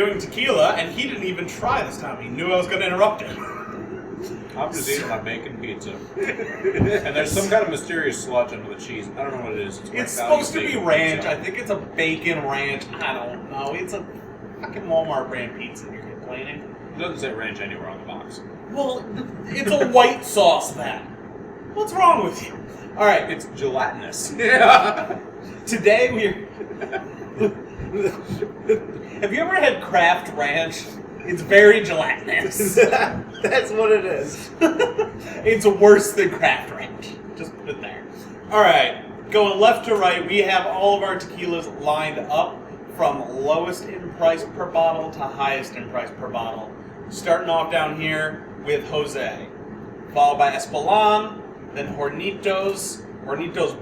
doing tequila, and he didn't even try this time. He knew I was going to interrupt him. I'm just eating my bacon pizza. And there's some kind of mysterious sludge under the cheese. I don't know what it is. It's supposed to be ranch. I think it's a bacon ranch. I don't know. It's a fucking Walmart brand pizza. You're complaining? It doesn't say ranch anywhere on the box. Well, it's a white sauce then. What's wrong with you? All right. It's gelatinous. Yeah. Today we're... Have you ever had Kraft Ranch? It's very gelatinous. That's what it is. It's worse than Kraft Ranch. Just put it there. All right. Going left to right, we have all of our tequilas lined up from lowest in price per bottle to highest in price per bottle. Starting off down here with Jose, followed by Espolon, then Hornitos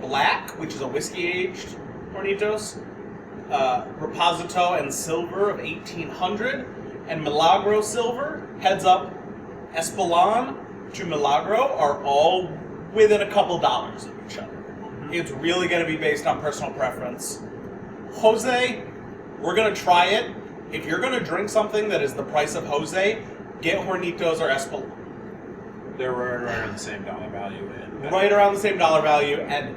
Black, which is a whiskey-aged Hornitos, Reposado and Silver of 1800, and Milagro Silver. Heads up, Espolon to Milagro are all within a couple dollars of each other. It's really going to be based on personal preference. Jose, we're going to try it. If you're going to drink something that is the price of Jose, get Hornitos or Espolon. They're right around the same dollar value. Right around the same dollar value, and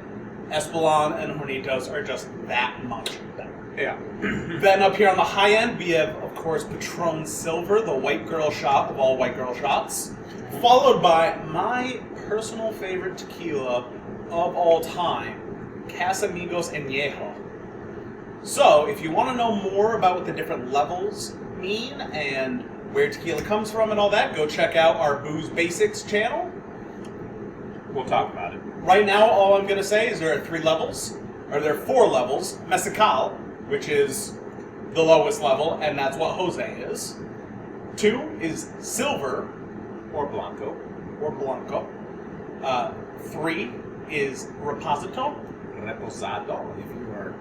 Espolon and Hornitos are just that much better. Yeah. Then up here on the high end, we have, of course, Patron Silver, the white girl shot of all white girl shots, followed by my personal favorite tequila of all time, Cas Amigos Anjeo. So, if you want to know more about what the different levels mean and where tequila comes from and all that, go check out our Booze Basics channel. We'll talk about it. Right now, all I'm going to say is there are 3 levels, or there are 4 levels. Mezcal, which is the lowest level, and that's what Jose is. 2 is Silver, Or Blanco. or Blanco. 3 is Reposado. Reposado, if you are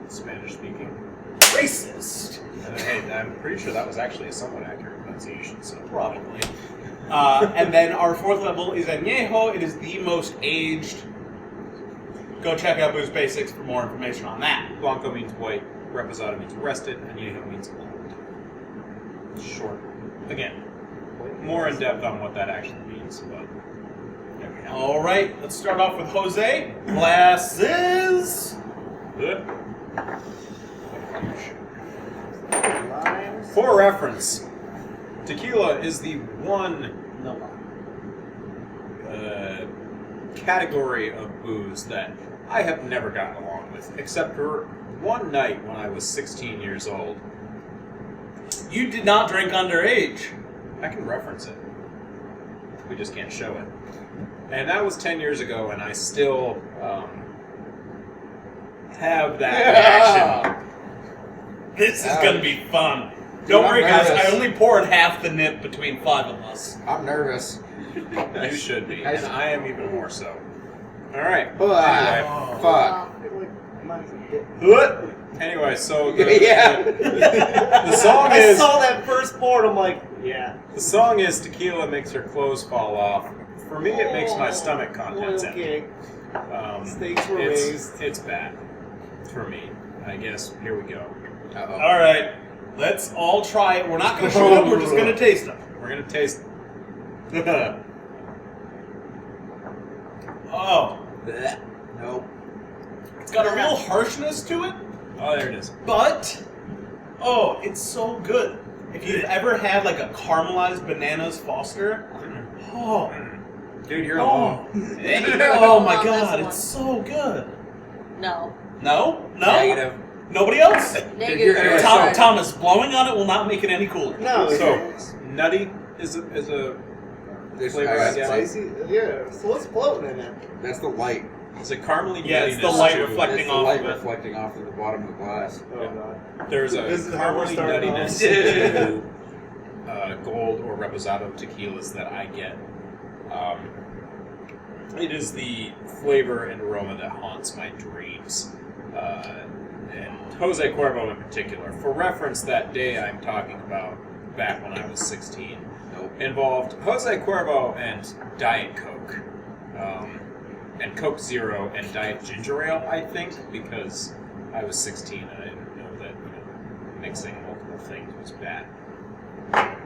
Spanish speaking. Racist. And hey, I'm pretty sure that was actually a somewhat accurate pronunciation, so. Probably. And then our 4th level is Añejo. It is the most aged. Go check out Booze Basics for more information on that. Blanco means white, Reposado means rested, and Añejo means old. Short. Again, more in depth on what that actually means, but there we have it. All right, let's start off with Jose. Glasses. Good. For reference, tequila is the one category of booze that I have never gotten along with, except for one night when I was 16 years old. You did not drink underage. I can reference it. We just can't show it. And that was 10 years ago, and I still have that reaction. This is going to be fun. Don't worry, guys. nervous. I only poured half the nip between 5 of us. I'm nervous. You should be, and I am even more so. All right. Fuck. Anyway, so Yeah. the song I is saw that first board, I'm like, yeah. the song is tequila makes her clothes fall off. For me, it makes my stomach contents empty. Okay. Stakes were raised. It's bad for me. I guess here we go. Uh-oh. All right, let's all try it. We're not going to shoot them. We're just going to taste them. We're gonna taste. Oh, Blech. Nope. it's got a real harshness to it, Oh, there it is. but oh, it's so good. If you've ever had like a caramelized bananas Foster, oh, Dude, you're oh, alone. oh my God, it's so good. No. No, no, Negative. Nobody else. Negative. Anyway, Tom, Thomas, blowing on it will not make it any cooler. No, So, nutty is a There's Flavor, I guess. spicy. Yeah. So what's floating in it? That's the light. It's a caramely Yeah, it's the nuttiness light to- reflecting That's the off light of it. reflecting off of the bottom of the glass. Oh god. There's a This is how we're caramely starting off. nuttiness to gold or reposado tequilas that I get. It is the flavor and aroma that haunts my dreams. And Jose Cuervo in particular. For reference, that day I'm talking about, back when I was 16, involved Jose Cuervo and Diet Coke. And Coke Zero and Diet Ginger Ale, I think, because I was 16 and I didn't know that mixing multiple things was bad. Man,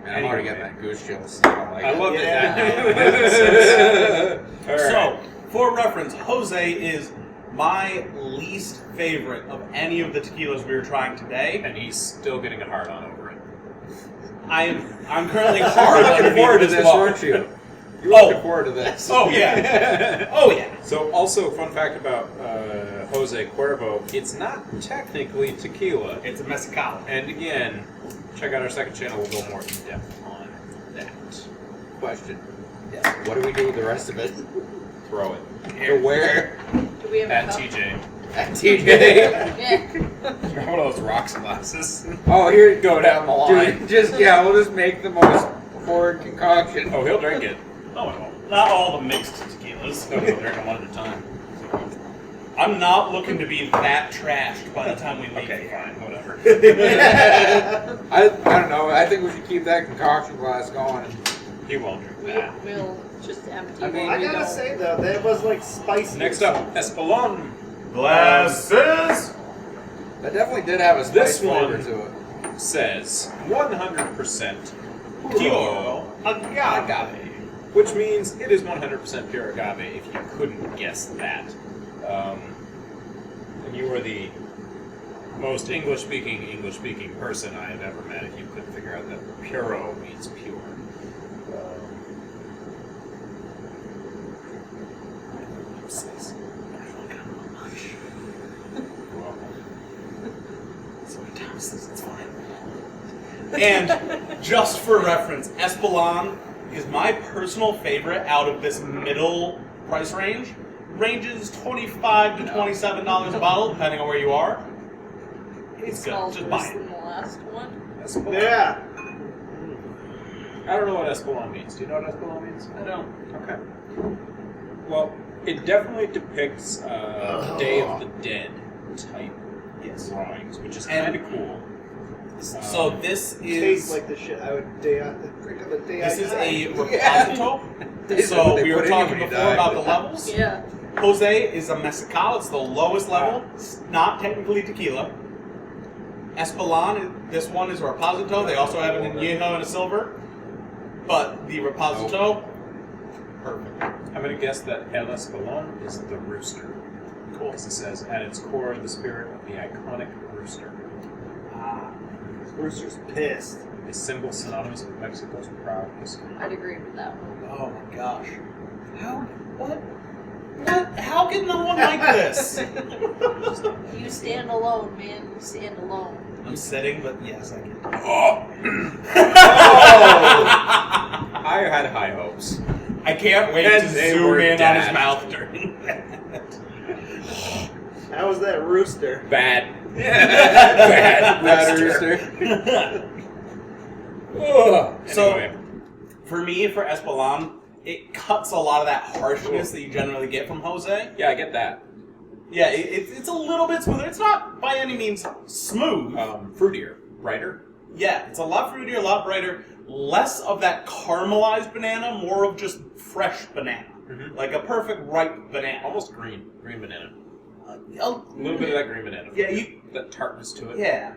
I'm already getting Anyway. that goose chills. I I love Yeah. that. All right. So, for reference, Jose is my least favorite of any of the tequilas we were trying today. And he's still getting a hard on over it. I'm currently You're hard looking underneath forward to this this, bar. weren't you? You're Oh. looking forward to this. Oh yeah. Oh yeah. So, also, fun fact about Jose Cuervo, it's not technically tequila. It's a mezcal. And again, check out our second channel, we'll go more in depth on that. Question. Yeah. What do we do with the rest of it? Throw it. To where? Do we have At a cup? TJ. At TJ. Yeah. One of those rocks glasses. Oh, here. Go down the line. Dude, just, yeah, we'll just make the most horrid concoction. Oh, he'll drink it. No, I won't. Not all the mixed tequilas. No, he'll drink them one at a time. I'm not looking to be that trashed by the time we leave. Okay, fine, whatever. I don't know. I think we should keep that concoction glass going. He won't drink that. We'll just empty I mean, one. I gotta Don't- say though, that was like spicy. Next up, Espolon. Glasses. That definitely did have a spice This flavor one- to it. Says 100% Pure agave. agave, which means it is 100% pure agave. If you couldn't guess that, and you are the most English-speaking person I have ever met. If you couldn't figure out that puro means pure. It's fine. And just for reference, Espolon is my personal favorite out of this middle price range. Ranges $25 to $27 a bottle, depending on where you are. It's good. Smells Just worse buy it. than the last one. Espolon. Yeah. I don't know what Espolon means. Do you know what Espolon means? I don't. Okay. Well, it definitely depicts Day of the Dead type drawings, which is kind of cool. So this Tastes is like the shit I would drink on the day this I is die. a reposito. So They we put were in talking when you before die. about the levels. Yeah. Jose is a mezcal. It's the lowest level. It's not technically tequila. Espolon, this one is a reposito. They also have an añejo and a silver. But the reposito, perfect. I'm going to guess that El Espolon is the rooster. Cool. As it says, at its core, the spirit of the iconic rooster. Rooster's pissed. A symbol synonymous with Mexico's proud history. I'd agree with that one. Oh my gosh. How? What? What? How can no one like this? You stand alone, man. You stand alone. I'm sitting, but yes, I can. I had high hopes. I can't wait And to they zoom were in on dashed. his mouth during that. How was that rooster? Bad. Bad rooster. So, Anyway, for me, for Espolon, it cuts a lot of that harshness that you generally get from Jose. yeah, I get that. Yeah, it's a little bit smoother. It's not by any means smooth. Fruitier, brighter. Yeah, it's a lot fruitier, a lot brighter. Less of that caramelized banana, more of just fresh banana. Mhm. Like a perfect ripe banana. Almost green banana. A A little bit of that green banana. Yeah, flavor. That tartness to it. Yeah.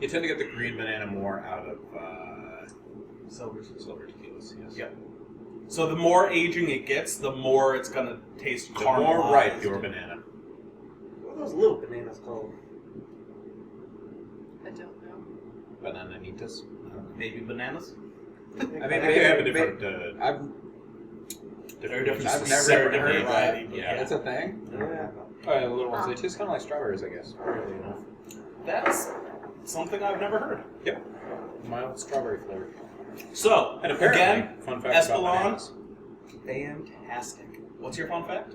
You tend to get the green banana more out of Silver. silver tequilas. Yes. Yep. So the more aging it gets, the more it's gonna taste The caramelized. more ripe your banana. What are those little bananas called? I don't know. Bananitas. Maybe bananas. I mean, they have a different. I've They're different. I've never separate heard of variety. that. Yeah. It's a thing? Yeah. The little ones. They taste kind of like strawberries, I guess. Weirdly enough. That's something I've never heard. Yep. Mild strawberry flavor. So, And apparently, again, fun fact about Espolon, bananas. fantastic. What's your fun fact?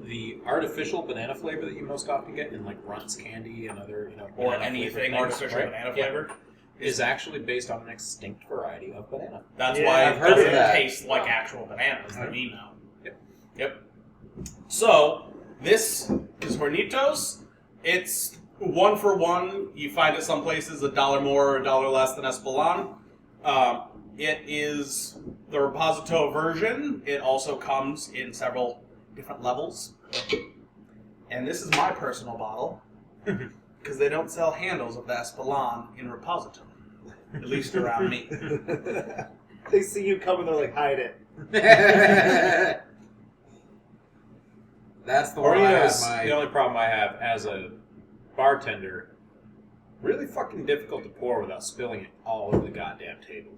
The artificial banana flavor that you most often get in like Runt's candy and other, Or banana anything flavored things, artificial right? banana Yeah. flavor? Is actually based on an extinct variety of banana. That's Yeah, why I've it heard of doesn't that. taste like actual bananas that we know. Yep. Yep. So, this is Hornitos. It's 1 for 1. You find it some places $1 more or $1 less than Espolon. It is the Reposado version. It also comes in several different levels. And this is my personal bottle. Because they don't sell handles of the Espolon in Reposado. At least around me. They see you coming, they're like, hide it. That's the one I had Hornitos, the only problem I have as a bartender, really fucking difficult to pour without spilling it all over the goddamn table.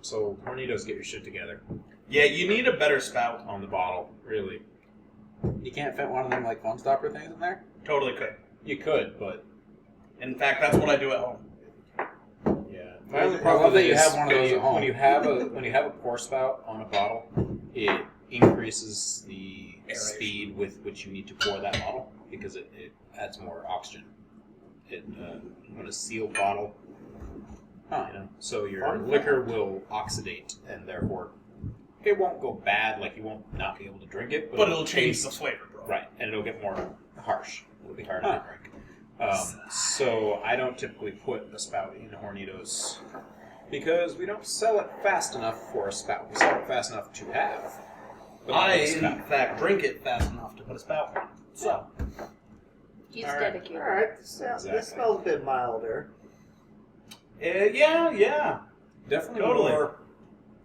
So, Hornitos, get your shit together Yeah, you need a better spout. on the bottle, really. You can't fit one of them like fun stopper things in there? Totally could. You could, but In fact, that's what I do at home. yeah. My only problem that you have one of those at home. when you have a pour spout on a bottle, it increases the Aeration. speed with which you need to pour that bottle because it adds more oxygen. On a sealed bottle, so your Fun liquor will oxidate and therefore it won't go bad. Like you won't not be able to drink it, But it'll change taste the flavor, bro. right, and it'll get more harsh. It'll be harder to drink. So I don't typically put a spout in Hornitos because we don't sell it fast enough for a spout. We sell it fast enough to have. But not I, a in spout. fact, drink it fast enough to put a spout on. So, He's All right. dedicated. Alright, this Exactly. smells a bit milder. yeah. Definitely Totally. more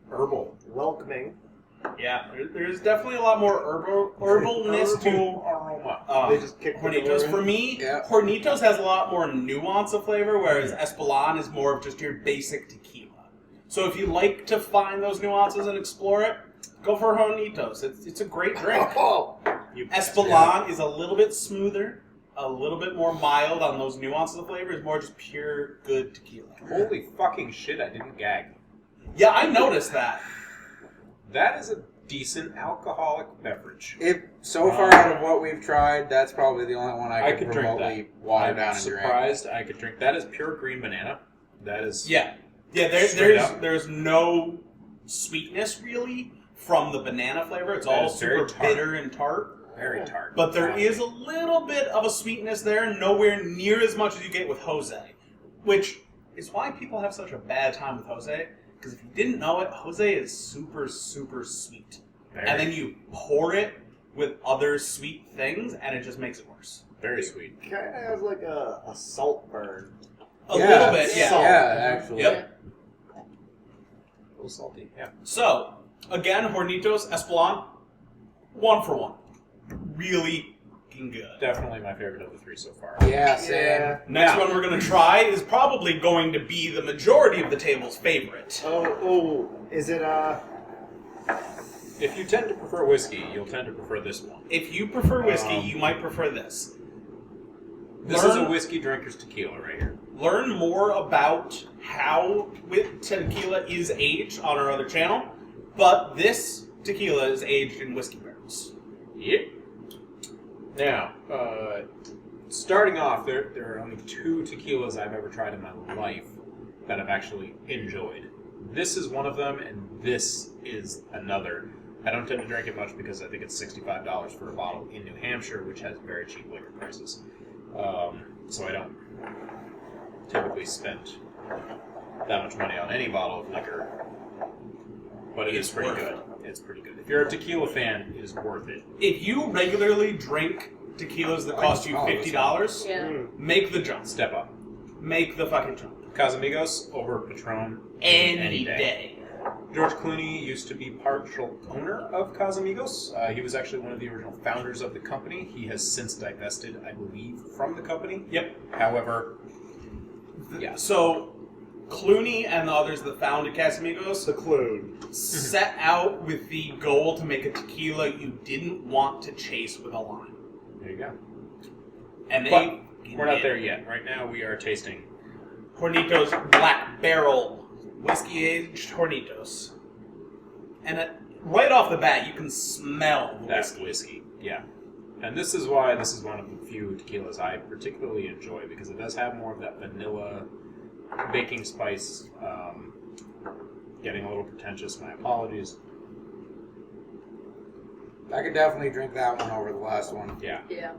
herbal. Welcoming. Yeah, there's definitely a lot more herbalness to aroma. They just kick the door Hornitos. in. For me, Yeah. Hornitos has a lot more nuance of flavor, whereas Espolon is more of just your basic tequila. So if you like to find those nuances and explore it, go for Hornitos. It's a great drink. Oh, You Espolon is a little bit smoother, a little bit more mild on those nuances of flavor. It's more just pure good tequila. Holy fucking shit! I didn't gag. Yeah, I noticed that. That is a decent alcoholic beverage. So far out of what we've tried, that's probably the only one I could could drink remotely that. water I'm down and drink. surprised I could drink. That is pure green banana. That is Yeah. Straight up. There's no sweetness really from the banana flavor. It's That all is very super tart. bitter and tart. very tart. But there is a little bit of a sweetness there, nowhere near as much as you get with Jose. Which is why people have such a bad time with Jose. Because if you didn't know it, Jose is super, super sweet. Very, And then you pour it with other sweet things, and it just makes it worse. very sweet. kind of has like a salt burn. A little bit, yeah. Yeah, actually. Yep. A little salty. Yeah. So, again, Hornitos, Espolon, 1 for 1. Really fucking good. Definitely my favorite of the three so far. Yeah, same. Yeah. Next Now- one we're going to try is probably going to be the majority of the table's favorite. Oh, is it, If you tend to prefer whiskey, you'll tend to prefer this one. If you prefer whiskey, Um, you might prefer this. This is a whiskey drinker's tequila right here. Learn more about how tequila is aged on our other channel, but this tequila is aged in whiskey barrels. Yep. Now, starting off, there are only 2 tequilas I've ever tried in my life that I've actually enjoyed. This is one of them, and this is another. I don't tend to drink it much because I think it's $65 for a bottle in New Hampshire, which has very cheap liquor prices. So I don't typically spend that much money on any bottle of liquor. But it is It's pretty worth good. It's pretty good. If you're a tequila fan, it is worth it. If you regularly drink tequilas that cost you $50, Yeah. make the jump. Step up. Make the fucking jump. Cas Amigos over Patron Any day. George Clooney used to be partial owner of Cas Amigos. He was actually one of the original founders of the company. He has since divested, I believe, from the company. Yep. However, yeah. So, Clooney and the others that founded Casamigos the clue? set out with the goal to make a tequila you didn't want to chase with a lime. There you go. And But they we're not there yet. Right now, we are tasting. Hornitos Black Barrel whiskey aged Hornitos. And right off the bat, you can smell the That's whiskey. whiskey. Yeah. And this is why this is one of the few tequilas I particularly enjoy, because it does have more of that vanilla baking spice. Getting a little pretentious, my apologies. I could definitely drink that one over the last one. Yeah. Yeah.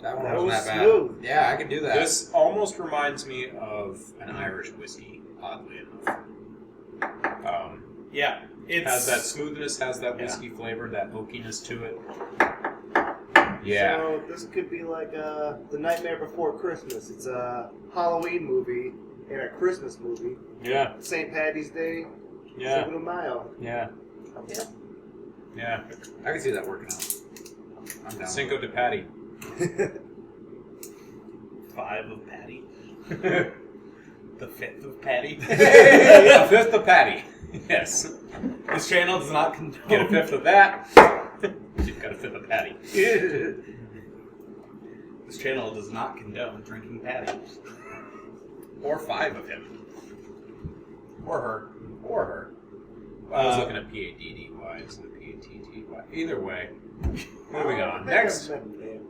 That one That wasn't was that bad. smooth. Yeah, I could do that. This almost reminds me of an Irish whiskey, oddly enough. Yeah. It's Has that smoothness, has that whiskey flavor, that oakiness to it. Yeah. So this could be like The Nightmare Before Christmas. It's a Halloween movie and a Christmas movie. Yeah. St. Patty's Day. Yeah. Cinco de Mayo. Yeah. Yeah. Yeah. I can see that working out. I'm down. Cinco de Patty. 5 of Patty. The 5th of Patty. A fifth of Patty. Yes. This channel does not condone. Get a fifth of that. You've got a fifth of Patty. This channel does not condone drinking Patty. Or 5 of him. Or her. Or her. I was looking at P-A-D-D-Y instead of P-A-T-T-Y. Either way. Moving on. Next.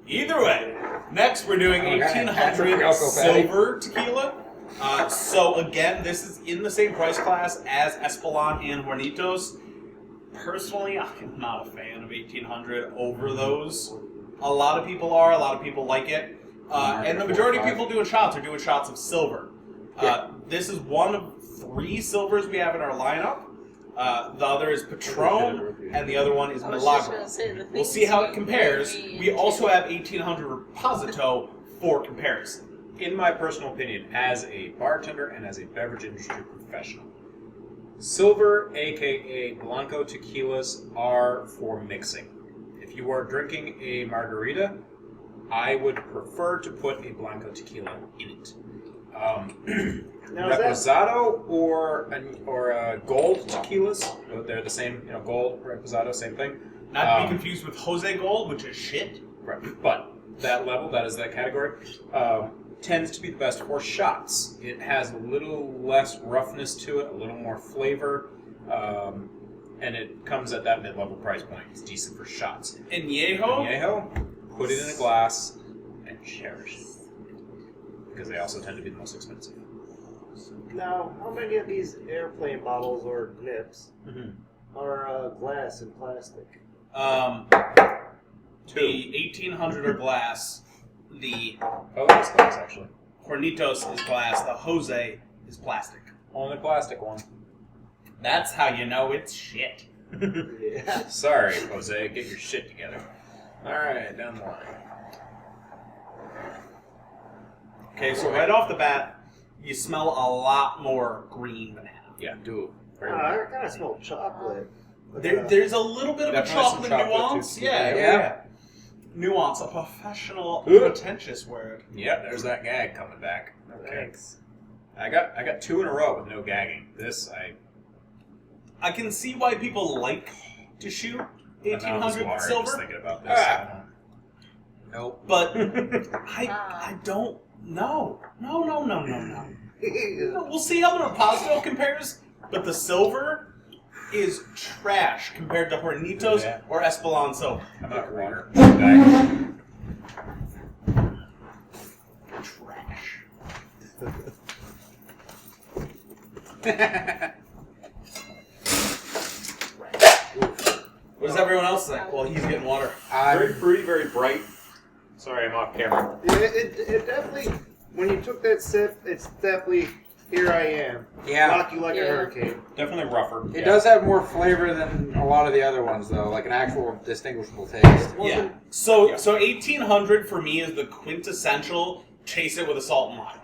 Either way. Next, we're doing Oh, God. 1800 Alcohol Patty. silver tequila. So again, this is in the same price class as Espolon and Hornitos. Personally, I'm not a fan of 1800 over those. A lot of people are. A lot of people like it. And the majority of people doing shots are doing shots of silver. This is one of 3 silvers we have in our lineup. The other is Patron, and the other one is Milagro. We'll see how it compares. We also have 1800 Reposado for comparison. In my personal opinion, as a bartender and as a beverage industry professional, silver, aka Blanco tequilas, are for mixing. If you are drinking a margarita, I would prefer to put a Blanco tequila in it. Now, is that- Reposado or gold tequilas, they're the same, gold, Reposado, same thing. Not to be confused with Jose Gold, which is shit. Right. But that level, that is that category, tends to be the best for shots. It has a little less roughness to it, a little more flavor, and it comes at that mid-level price point. It's decent for shots. Añejo? Añejo, put it in a glass and cherish it. Because they also tend to be the most expensive. Now, how many of these airplane bottles or nips Mm-hmm. are glass and plastic? The 1800 are glass. The Oh, that's glass, actually. Hornitos is glass. The Jose is plastic. Only plastic one. That's how you know it's shit. Yeah. Sorry, Jose. Get your shit together. Alright, down the line. Okay, so right off the bat, you smell a lot more green banana. Yeah, do very I well. kind of smell chocolate. There's a little bit of a Definitely some chocolate chocolate, nuance. too. Yeah, Yeah. yeah. Nuance, a professional, Ooh. pretentious word. Yep, there's that gag coming back. Thanks. I got 2 in a row with no gagging. This, I can see why people like to shoot my mouth is 1800 watering silver, just thinking about this. Nope. but I don't know. No. We'll see how the Reposado compares, but the silver is trash compared to Hornitos Yeah. or Espolon Silver. How about water? Bag. Trash. What does everyone else think? Well, he's getting water. Very fruity, very bright. Sorry, I'm off camera. It definitely, when you took that sip, it's definitely, here I am. Yeah. Rock you like a Yeah. hurricane. Definitely rougher. It does have more flavor than a lot of the other ones, though, like an actual distinguishable taste. Yeah. So 1800 for me is the quintessential chase it with a salt and lime.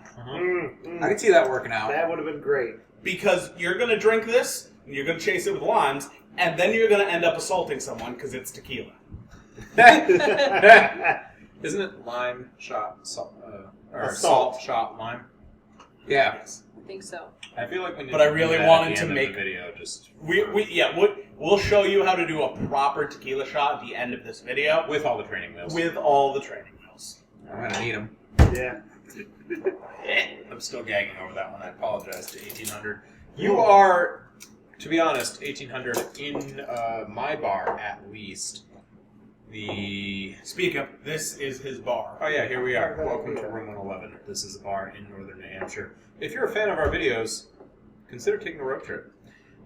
I can see that working out. That would have been great. Because you're going to drink this, and you're going to chase it with limes, and then you're going to end up assaulting someone because it's tequila. Isn't it lime shot salt, or Assault. salt shot lime? Yeah. Yes. I think so. I feel like we need But to I do really that wanted at the to end of make- the video. Just We'll show you how to do a proper tequila shot at the end of this video with all the training wheels. with all the training wheels. I'm gonna need them. Yeah. I'm still gagging over that one. I apologize to 1800. You are, to be honest, 1800 in my bar at least. Speak up. This is his bar. Oh yeah, here we are. Welcome to Room 111. This is a bar in northern New Hampshire. If you're a fan of our videos, consider taking a road trip.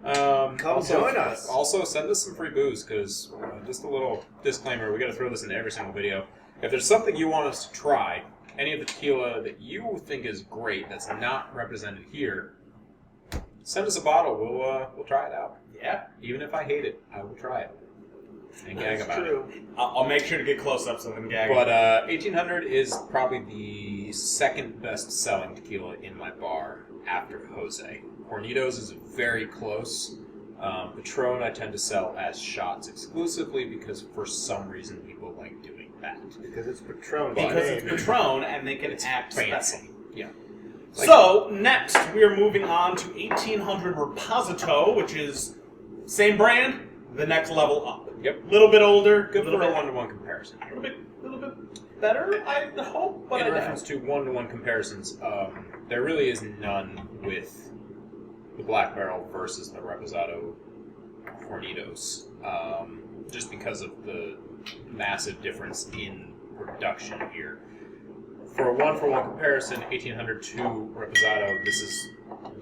Come join us. Also, send us some free booze, because just a little disclaimer, we got to throw this into every single video. If there's something you want us to try, any of the tequila that you think is great that's not represented here, send us a bottle. We'll try it out. Yeah. Even if I hate it, I will try it. and gag That's about it. true. I'll make sure to get close-ups of them gagging. But 1800 is probably the second best selling tequila in my bar after Jose. Hornitos is very close. Patron I tend to sell as shots exclusively because for some reason people like doing that. Because it's Patron. because it's Patron and they can act fancy. fancy. Yeah. So, next, we are moving on to 1800 Reposado, which is same brand, the next level up. Yep. A little bit older, Good little for a bit, one-to-one comparison. little bit better, I hope, but In I reference doubt. to one-to-one comparisons, there really is none with the Black Barrel versus the Reposado Hornitos, just because of the massive difference in production here. For a one-for-one comparison, 1800 to Reposado, this is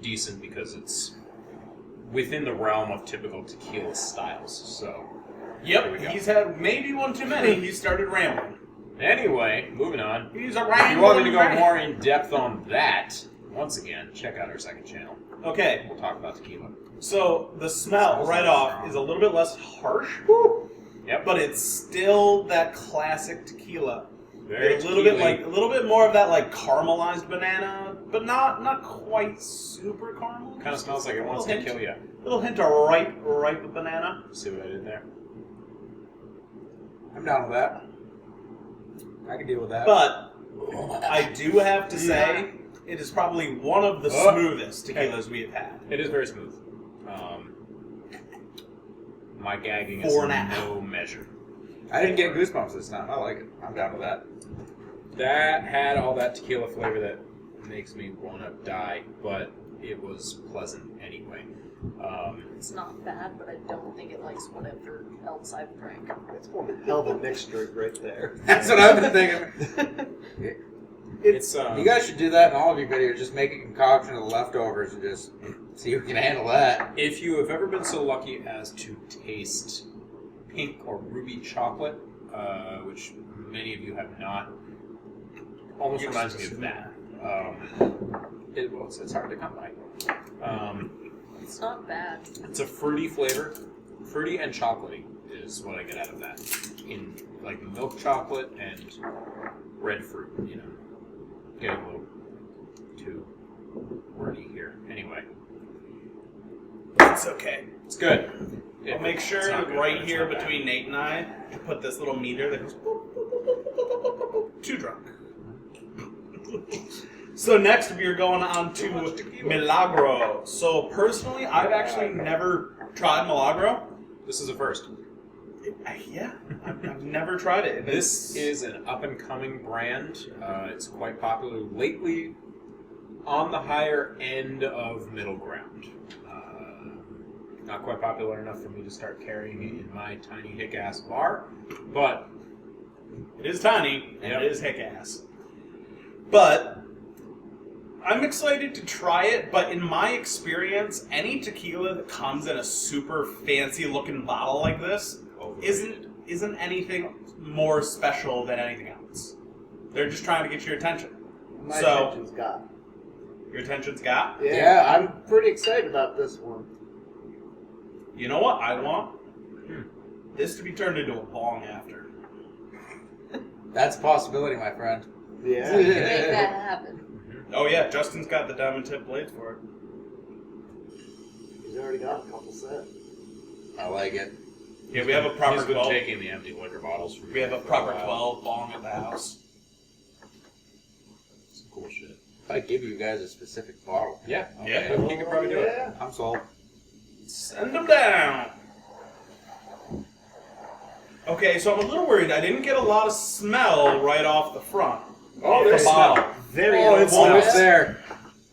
decent because it's within the realm of typical tequila styles. So, there we Yep, go. he's had maybe one too many. He started rambling. Anyway, moving on. He's a If rambling. you want me to go man. more in depth on that, once again, check out our second channel. Okay, We'll talk about tequila. so the smell Smells right like off strong. is a little bit less harsh, Yep. but it's still that classic tequila. Very a little bit tequila-y. like a little bit more of that like caramelized banana, but not quite super caramel. Kind of smells like it wants to kill you. Little hint of ripe banana. See what I did there? I'm down with that. I can deal with that. But I do have to say, it is probably one of the smoothest tequilas we have had. It is very smooth. My gagging is For now. no measure. I didn't get goosebumps this time. I like it. I'm down with that. That had all that tequila flavor that makes me want to die, but it was pleasant anyway. It's not bad, but I don't think it likes whatever else I've drank. It's one hell of a mixed drink right there. That's what I've been thinking. It's You guys should do that in all of your videos. Just make a concoction of the leftovers and just see who can handle that. If you have ever been so lucky as to taste pink or ruby chocolate, which many of you have not, almost reminds me of that. It's hard to come by. It's not bad. It's a fruity flavor. Fruity and chocolatey is what I get out of that. In like milk chocolate and red fruit, you know. Getting a little too wordy here. Anyway, It's okay. it's good. I'll make It's sure not good, right but it's here not bad. between Nate and I to put this little meter that goes boop, boop, boop, boop, boop, boop, boop, boop. Too drunk. So next we are going on to Milagro. So personally, I've actually never tried Milagro. This is a first. Yeah, I've never tried it. This is an up-and-coming brand. It's quite popular lately, on the higher end of middle ground. Not quite popular enough for me to start carrying it in my tiny hick-ass bar, but It is tiny, and Yep. it is hick-ass. But I'm excited to try it, but in my experience, any tequila that comes in a super fancy-looking bottle like this isn't anything more special than anything else. They're just trying to get your attention. My So- attention's got. Your attention's got? Yeah, I'm pretty excited about this one. You know what I want? This to be turned into a bong after. That's a possibility, my friend. Yeah. Make that happen. Oh yeah, Justin's got the diamond tip blades for it. He's already got a couple set. I like it. Yeah, we have a proper he's been 12. taking the empty liquor bottles from We have a me for proper while. 12 bong at the house. Some cool shit. If I give you guys a specific bottle, Yeah, Yeah. he could probably do it. Yeah. I'm sold. Send them down. Okay, so I'm a little worried. I didn't get a lot of smell right off the front. Oh, The there's bottle. smell. Very Oh, low it's key. almost there.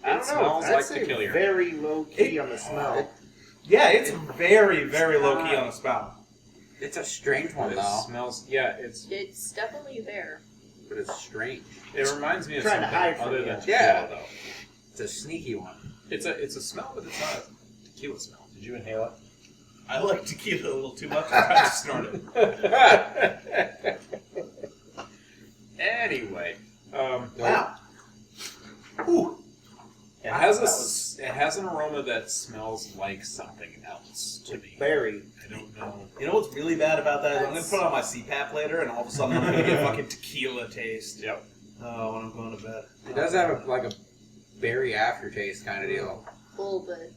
I It don't know. smells I'd like say tequila. very low key on the smell. Yeah, it's very, very low key on the smell. It's a strange one, It though. smells. Yeah, it's. It's definitely there. But it's strange. It reminds me of Trying to something hide from other you. than tequila, Yeah. though. It's a sneaky one. It's a smell, but it's not a tequila smell. Did you inhale it? I like tequila a little too much. I tried to snort it. Anyway, Wow. Ooh. it has that was It has an aroma that smells like something else to me. Berry. I don't know. You know what's really bad about that is I'm going to put it on my CPAP later, and all of a sudden I'm going to get fucking tequila taste. Yep. Oh, when I'm going to bed. It does have a berry aftertaste kind of deal. A little bit.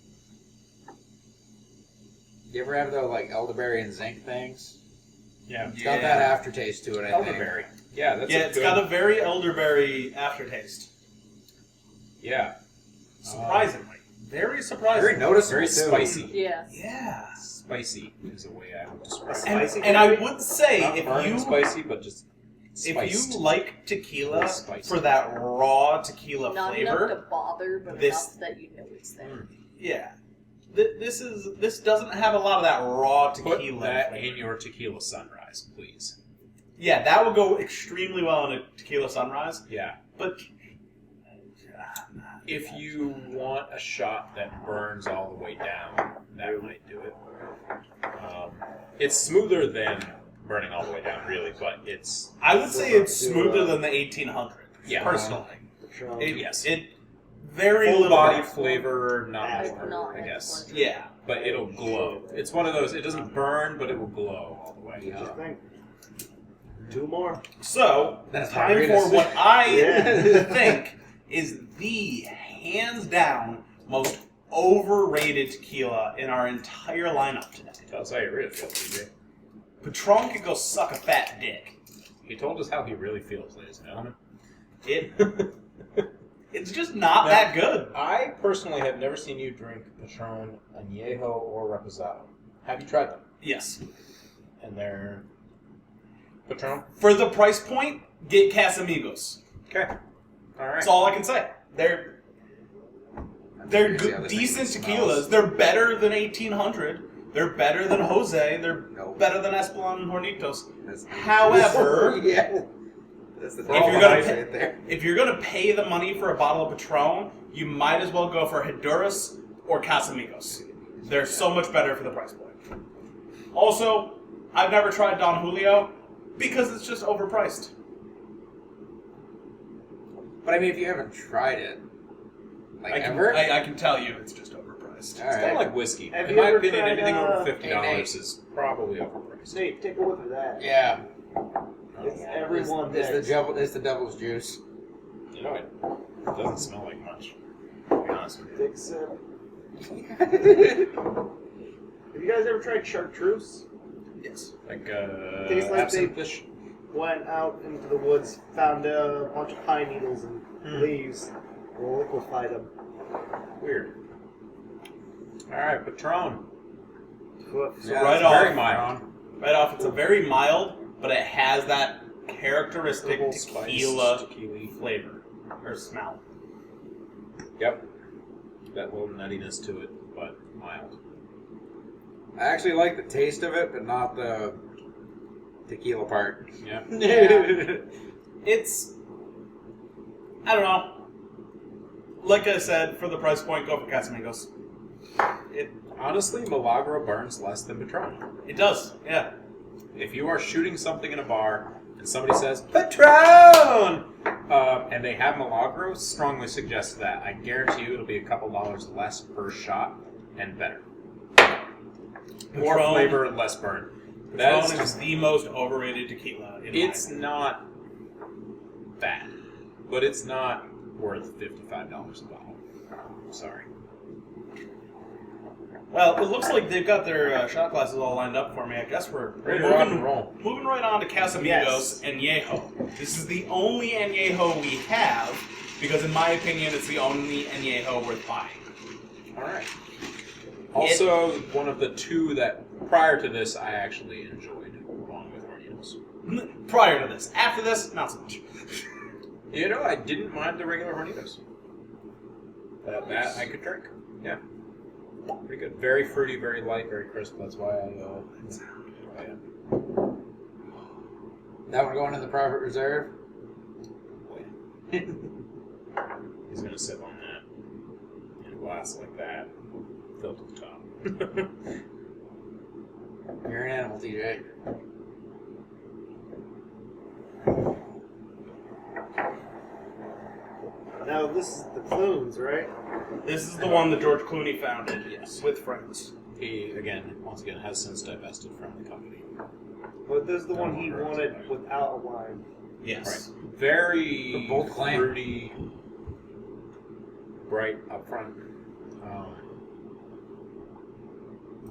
You ever have those like elderberry and zinc things? Yeah. It's got that aftertaste to it, I think. Elderberry. Yeah, that's It's got a very elderberry aftertaste. Yeah. Surprisingly. Very surprising. Very noticeable, Very too. spicy. Yeah. Yeah. Spicy is a way I would describe it. And I would say, Not if burning you spicy, but just if spiced. you like tequila Really spicy. for that raw tequila Not enough flavor, to bother, but this- enough that you know it's there. yeah, this doesn't have a lot of that raw Put tequila that flavor. in your tequila sunrise, please. Yeah, that would go extremely well in a tequila sunrise. Yeah. But If you want a shot that burns all the way down, that might do it. It's smoother than burning all the way down, really, but it's... I would say it's smoother than the 1800. Yeah. Personally, Patron. Yes. it very Full little body flavor, not much Not burn, I as guess. much. Yeah. But it'll glow. It's one of those, it doesn't burn, but it will glow all the way. Just think. 2 more. So, That's time for greatest. what I Yeah. think is the hands down most overrated tequila in our entire lineup today. Tell us how you really feel, TJ. Patron could go suck a fat dick. He told us how he really feels, ladies and gentlemen. It's just not that good. I personally have never seen you drink Patron Añejo or Reposado. Have you tried them? Yes. And they're Patron? For the price point, get Cas Amigos. Okay. All right. That's all I can say. They're curious how good, this decent thing tequilas. smells. They're better than 1800. They're better than Jose. They're Nope. better than Espolon and Hornitos. That's- However, yeah. That's the if you're problem gonna right there. if you're gonna pay the money for a bottle of Patron, you might as well go for Honduras or Casamigos. They're so much better for the price point. Also, I've never tried Don Julio because it's just overpriced. But I mean, if you haven't tried it, like I can, ever, I can tell you it's just overpriced. all It's right. kind of like whiskey. Have In you my ever opinion, tried, anything over $50 Hey, is probably overpriced. Nate, take a whiff of that. yeah, It's everyone it's next. the devil's juice. You know, it doesn't smell like much, to be honest with you. Take a sip. Have you guys ever tried chartreuse? Yes. Like, Tastes like absinthe they- fish. Went out into the woods, found a bunch of pine needles and leaves, and liquefied them. Weird. All right, Patron. Woof. So Yeah, right it's off, very mild. right off, it's a very mild, but it has that characteristic Little tequila Tequila. flavor or smell. Yep. That little nuttiness to it, but mild. I actually like the taste of it, but not the tequila part. Yeah. It's, I don't know. Like I said, for the price point, go for Casamigos. Honestly, Milagro burns less than Patron. It does, yeah. If you are shooting something in a bar and somebody says, Patron! And they have Milagro, strongly suggest that. I guarantee you it'll be a couple dollars less per shot and better. More Patron- flavor, less burn. That Patron is is the most overrated tequila. In It's my opinion. not bad, but it's not worth $55 a bottle. Sorry. Well, it looks like they've got their shot glasses all lined up for me. I guess we're Ready to rock and roll. moving right on to Casamigos Yes. and Añejo. This is the only Añejo we have because, in my opinion, it's the only Añejo worth buying. All right. Also, one of the two that prior to this I actually enjoyed, along with Hornitos. Prior to this. After this, not so much. You know, I didn't mind the regular Hornitos. That I could drink. Yeah. Pretty good. Very fruity, very light, very crisp. That's why I That one going in the private reserve. He's gonna sip on that in a glass like that, filled to the top. You're an animal, TJ. Now Now, this is the Clunes, right? This is the one that George Clooney founded. Yes. With friends. He, once again, has since divested from the company. But this is the No one he longer owns wanted it. without a line. Yes. Right. Very For bold claim. fruity, bright up front.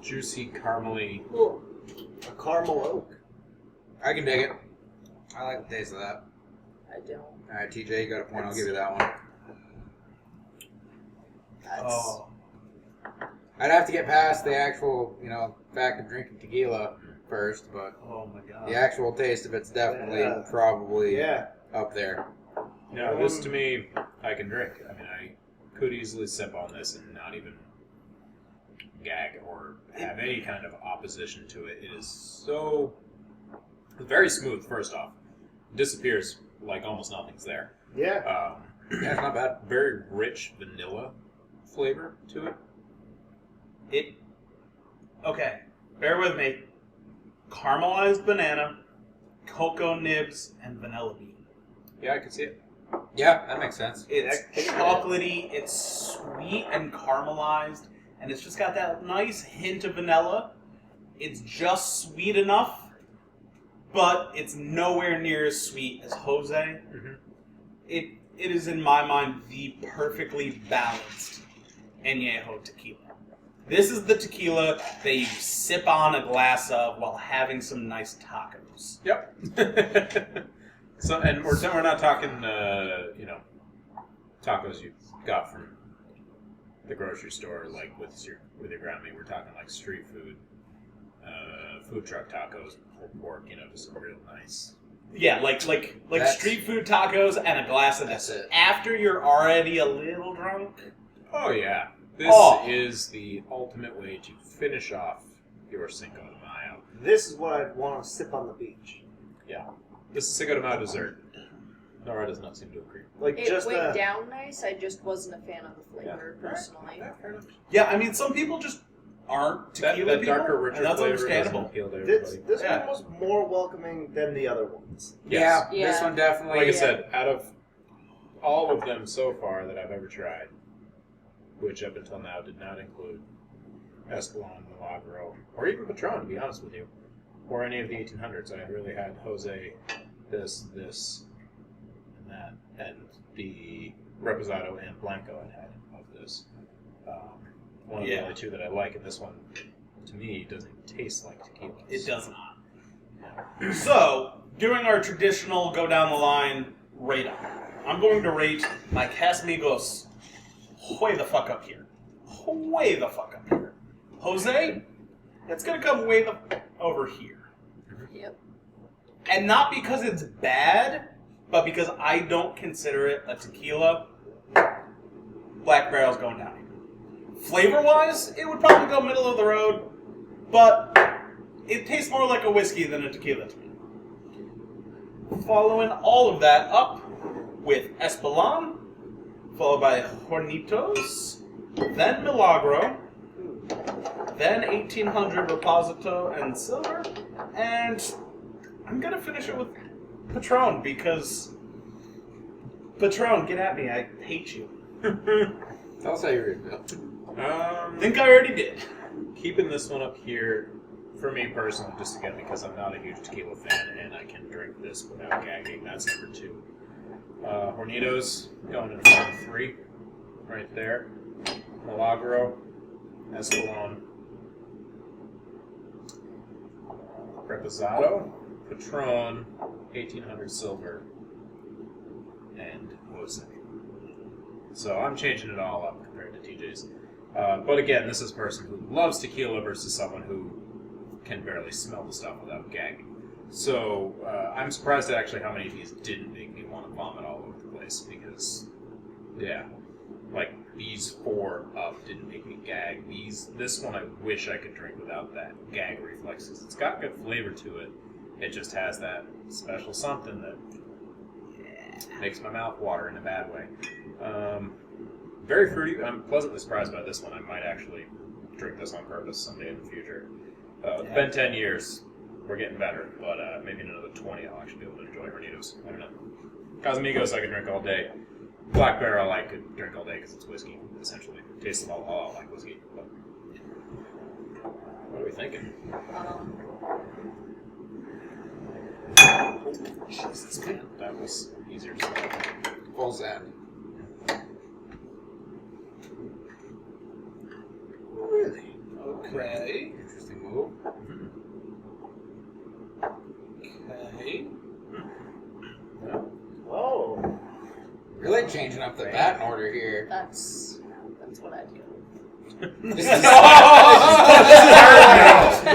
Juicy, caramely. Ooh, a caramel oak. I can dig it. I like the taste of that. I don't. All right, TJ, you got a point. I'll give you that one. That's Oh. I'd have to get past the actual, fact of drinking tequila first, but Oh my god. the actual taste of it's definitely Yeah. probably Yeah. up there. No, this to me, I can drink. I mean, I could easily sip on this and not even gag or have any kind of opposition to it. It is so very smooth. First off, disappears like almost nothing's there. Yeah. Yeah, it's not bad. Very rich vanilla flavor to it. Okay, bear with me. Caramelized banana, cocoa nibs, and vanilla bean. Yeah, I can see it. Yeah, that makes sense. It's chocolatey, it's sweet and caramelized, and it's just got that nice hint of vanilla. It's just sweet enough, but it's nowhere near as sweet as Jose. Mhm. It is, in my mind, the perfectly balanced Añejo tequila. This is the tequila that you sip on a glass of while having some nice tacos. Yep. So, and we're not talking, tacos you got from the grocery store, like with your grandma. We're talking like street food, food truck tacos, pulled pork. Just some real nice. Yeah, like That's- street food tacos and a glass of this. That's it. After you're already a little drunk. Oh yeah, this Oh. is the ultimate way to finish off your Cinco de Mayo. This is what I'd want to sip on the beach. Yeah, this is Cinco de Mayo dessert. Nora does not seem to agree. Like It just went down nice. I just wasn't a fan of the Yeah. flavor personally. Yeah, fair enough. Yeah, I mean, some people just aren't tequila That darker, people, richer and that's flavor understandable. doesn't appeal to this everybody. Yeah. one was more welcoming than the other ones. Yes. Yeah, this Yeah. one definitely. Like I said, out of all of them so far that I've ever tried, which up until now did not include Espolon, Milagro, or even Patron, to be honest with you, or any of the 1800s. I had really had Jose, this, and that, and the Reposado and Blanco I had of this. One of the only two that I like, and this one, to me, doesn't taste like tequila. It does not. So, doing our traditional go down the line rate up. I'm going to rate my Cas Amigos way the fuck up here. Way the fuck up here. Jose, it's going to come way the over here. Yep. And not because it's bad, but because I don't consider it a tequila. Black Barrel's going down here. Flavor-wise, it would probably go middle of the road, but it tastes more like a whiskey than a tequila to me. Following all of that up with Espolon, followed by Hornitos, then Milagro, then 1800 Reposado and Silver, and I'm going to finish it with Patron, because Patron, get at me, I hate you. Tell us how you really feel. I think I already did. Keeping this one up here, for me personally, just again because I'm not a huge tequila fan and I can drink this without gagging, that's number 2. Hornitos going in front of 3, right there. Milagro, Espolon, Reposado, Patron, 1800 Silver, and Jose. So I'm changing it all up compared to TJ's. But again, this is a person who loves tequila versus someone who can barely smell the stuff without gagging. So I'm surprised at actually how many of these didn't make me want to vomit all over the place because, yeah, like these 4 up didn't make me gag. This one I wish I could drink without that gag reflexes. It's got good flavor to it. It just has that special something that makes my mouth water in a bad way. Very fruity. I'm pleasantly surprised by this one. I might actually drink this on purpose someday in the future. It's been 10 years. We're getting better, but maybe in another 20 I'll actually be able to enjoy Hornitos. I don't know. Cas Amigos I can drink all day. Black Barrel I could drink all day because it's whiskey, essentially. It tastes all like whiskey. But what are we thinking? Jesus, man, that was easier to say. Full send. Really? Okay. Interesting move. Okay. Oh. Really changing up the batting order here. That's what I'd go.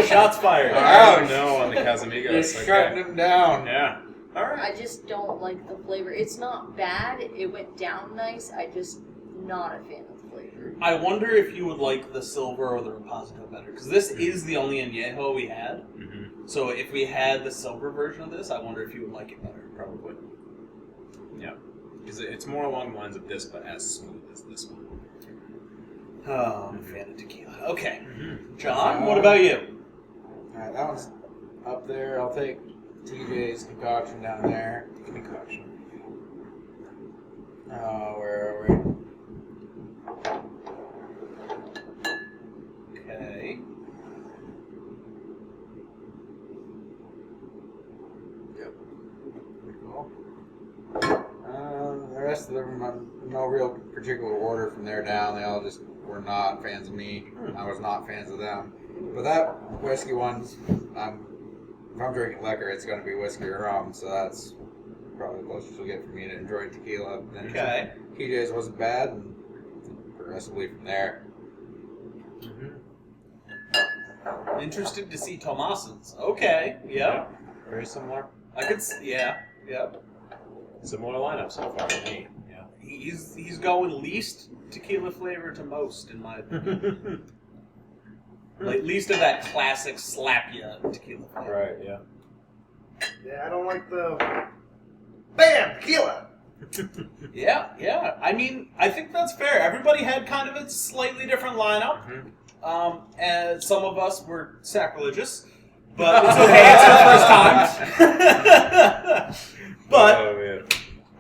Shots fired. Oh no, on the Cas Amigos. Just shutting him down. Yeah. All right. I just don't like the flavor. It's not bad. It went down nice. I just not a fan of the flavor. I wonder if you would like the Silver or the Reposado better, because this is the only Añejo we had. Mm-hmm. So if we had the Silver version of this, I wonder if you would like it better. Probably. Yeah. Because it's more along the lines of this, but as smooth as this one. Oh, I'm a fan of tequila. Okay. John, what about you? Alright, that one's up there. I'll take TJ's concoction down there. Concoction. Where are we? Okay. Yep. Pretty cool. The rest of them, no real particular order from there down. They all just were not fans of me. I was not fans of them. But that whiskey one's, if I'm drinking liquor, it's going to be whiskey or rum, so that's probably the closest you'll get for me to enjoy tequila. Then Okay. TJ's wasn't bad, and progressively from there. Interested to see Tomas's. Okay. Yep. Very similar. I could. Yeah. Yep. Similar lineup so far to me. Yeah. He's going least tequila flavor to most, in my opinion. Like least of that classic slap ya tequila flavor. Right. Yeah. Yeah, I don't like the... BAM! Tequila! Yeah. I mean, I think that's fair. Everybody had kind of a slightly different lineup. And some of us were sacrilegious, but it's okay. It's our first time. But Oh, yeah.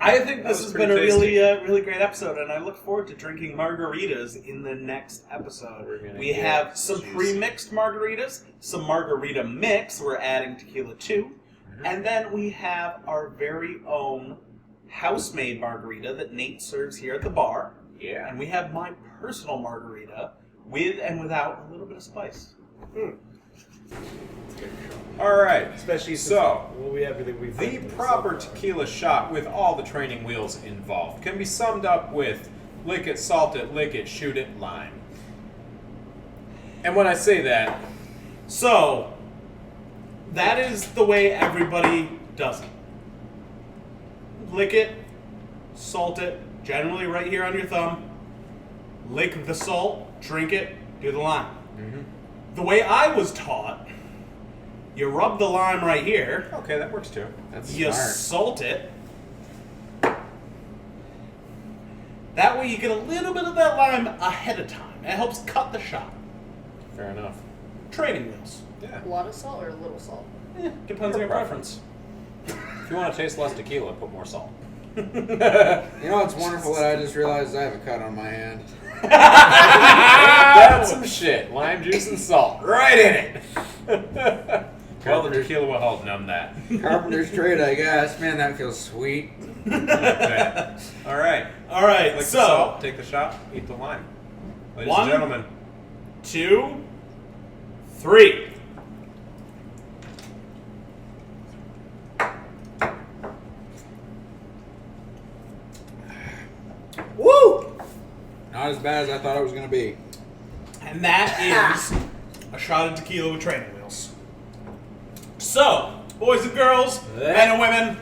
I think That this was has been a pretty tasty. really great episode, and I look forward to drinking margaritas in the next episode. We're gonna We get have some juicy. pre-mixed margaritas, some margarita mix. We're adding tequila too, and then we have our very own house-made margarita that Nate serves here at the bar. Yeah. And we have my personal margarita with and without a little bit of spice. All right. Especially since So, we everything we the proper tequila shot with all the training wheels involved can be summed up with lick it, salt it, lick it, shoot it, lime. And when I say that, So, that is the way everybody does it. Lick it, salt it, generally right here on your thumb. Lick the salt, drink it, do the lime. The way I was taught, you rub the lime right here, okay, that works too. That's you smart. salt it. That way you get a little bit of that lime ahead of time. It helps cut the shot. Fair enough. Training wheels. Yeah. A lot of salt or a little salt? Depends on your preference. If you want to taste less tequila, put more salt. You know what's wonderful that I just realized I have a cut on my hand. That's some shit. Lime juice and salt. Right in it. Well, the tequila will help numb that. Carpenter's trade, I guess. Man, that feels sweet. Okay. All right. All right, Lick the so salt, take the shot, eat the lime. Ladies One. and gentlemen. 2, 3. Woo! Not as bad as I thought it was going to be. And that is a shot of tequila with training wheels. So, boys and girls, men and women,